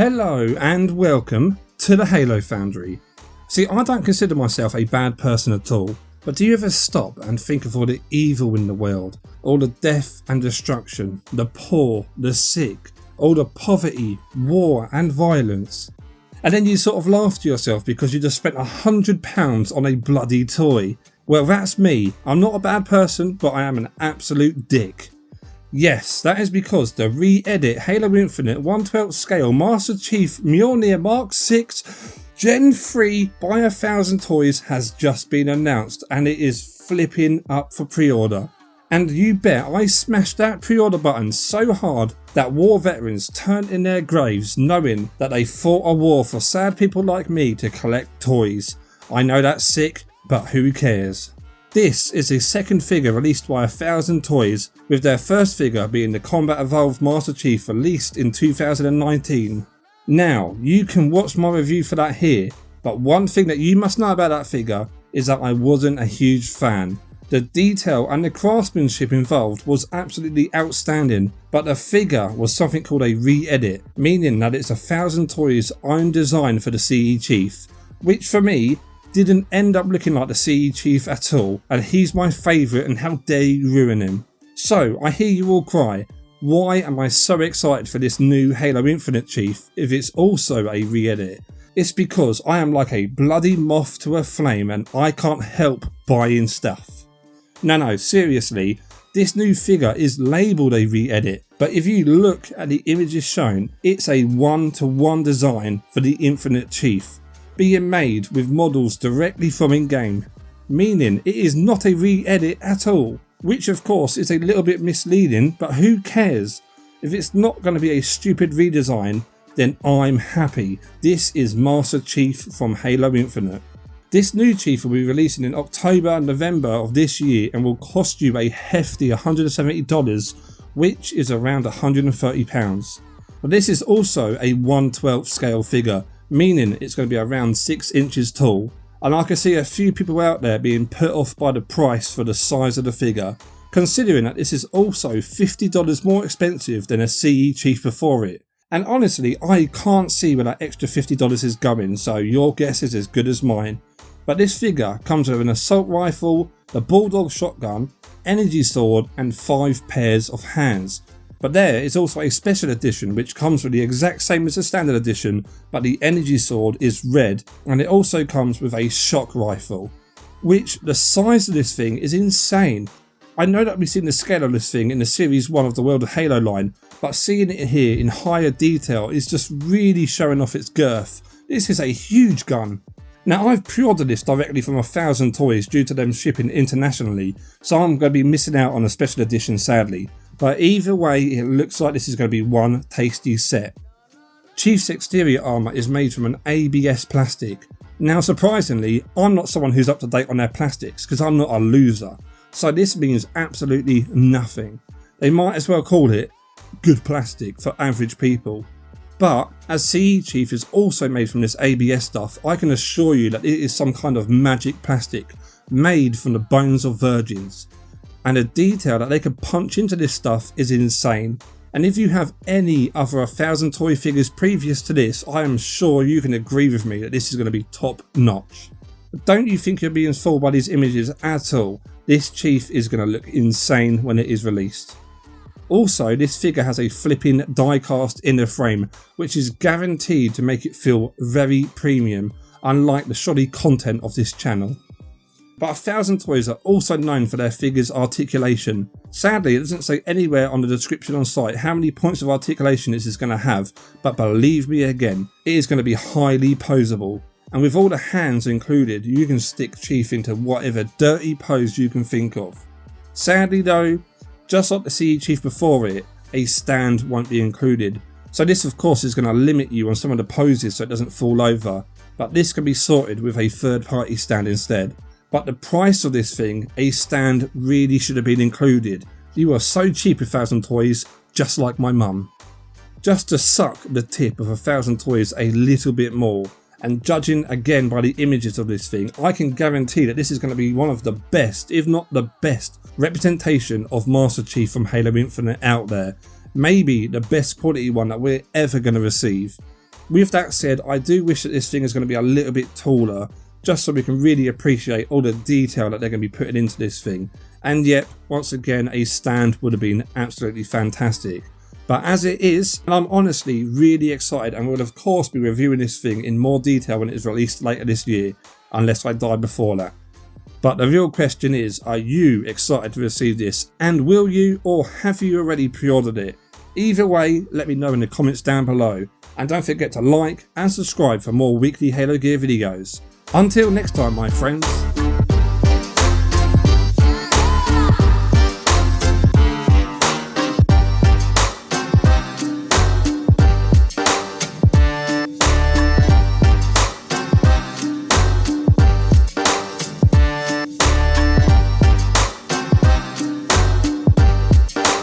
Hello and welcome to the Halo Foundry. See, I don't consider myself a bad person at all, but do you ever stop and think of all the evil in the world, all the death and destruction, the poor, the sick, all the poverty, war and violence, and then you sort of laugh to yourself because you just spent £100 on a bloody toy? Well, that's me. I'm not a bad person, but I am an absolute dick. Yes, that is because the re-edit Halo Infinite 1/12 scale Master Chief Mjolnir Mark 6 Gen 3 by 1000 Toys has just been announced, and it is flipping up for pre-order. And you bet I smashed that pre-order button so hard that war veterans turned in their graves knowing that they fought a war for sad people like me to collect toys. I know that's sick, but who cares? This is the second figure released by 1000 Toys, with their first figure being the Combat Evolved Master Chief released in 2019. Now, you can watch my review for that here, but one thing that you must know about that figure is that I wasn't a huge fan. The detail and the craftsmanship involved was absolutely outstanding, but the figure was something called a re-edit, meaning that it's 1000 Toys' own design for the CE Chief, which for me didn't end up looking like the CE Chief at all, and he's my favourite, and how dare you ruin him. So I hear you all cry, why am I so excited for this new Halo Infinite Chief if it's also a re-edit? It's because I am like a bloody moth to a flame and I can't help buying stuff. No, seriously, this new figure is labelled a re-edit, but if you look at the images shown, it's a one-to-one design for the Infinite Chief, being made with models directly from in-game, meaning it is not a re-edit at all, which of course is a little bit misleading, but who cares? If it's not going to be a stupid redesign, then I'm happy. This is Master Chief from Halo Infinite. This new Chief will be releasing in October and November of this year and will cost you a hefty $170, which is around £130. But this is also a 1/12 scale figure, meaning it's going to be around 6 inches tall, and I can see a few people out there being put off by the price for the size of the figure, considering that this is also $50 more expensive than a CE Chief before it. And honestly, I can't see where that extra $50 is going, so your guess is as good as mine. But this figure comes with an assault rifle, the Bulldog shotgun, energy sword and 5 pairs of hands. But there is also a special edition which comes with the exact same as the standard edition, but the energy sword is red, and it also comes with a shock rifle, which the size of this thing is insane. I know that we've seen the scale of this thing in the Series 1 of the World of Halo line, but seeing it here in higher detail is just really showing off its girth. This is a huge gun. Now, I've pre-ordered this directly from 1000 Toys due to them shipping internationally, so I'm going to be missing out on a special edition sadly. But either way, it looks like this is going to be one tasty set. Chief's exterior armour is made from an ABS plastic. Now surprisingly, I'm not someone who's up to date on their plastics because I'm not a loser, so this means absolutely nothing. They might as well call it good plastic for average people. But as CE Chief is also made from this ABS stuff, I can assure you that it is some kind of magic plastic made from the bones of virgins. And the detail that they could punch into this stuff is insane. And if you have any other 1000 Toy figures previous to this, I am sure you can agree with me that this is going to be top notch. But don't you think you're being fooled by these images at all? This Chief is going to look insane when it is released. Also, this figure has a flipping die-cast inner frame, which is guaranteed to make it feel very premium, unlike the shoddy content of this channel. But 1000 Toys are also known for their figures' articulation. Sadly, it doesn't say anywhere on the description on site how many points of articulation this is going to have, but believe me again, it is going to be highly poseable. And with all the hands included, you can stick Chief into whatever dirty pose you can think of. Sadly though, just like the CE Chief before it, a stand won't be included. So this of course is going to limit you on some of the poses so it doesn't fall over, but this can be sorted with a third party stand instead. But the price of this thing, a stand really should have been included. You are so cheap with 1000 Toys, just like my mum. Just to suck the tip of 1000 Toys a little bit more, and judging again by the images of this thing, I can guarantee that this is going to be one of the best, if not the best, representation of Master Chief from Halo Infinite out there. Maybe the best quality one that we're ever going to receive. With that said, I do wish that this thing is going to be a little bit taller, just so we can really appreciate all the detail that they're going to be putting into this thing. And yet, once again, a stand would have been absolutely fantastic. But as it is, I'm honestly really excited, and will of course be reviewing this thing in more detail when it is released later this year, unless I die before that. But the real question is, are you excited to receive this? And will you, or have you already pre-ordered it? Either way, let me know in the comments down below. And don't forget to like and subscribe for more weekly Halo gear videos. Until next time, my friends.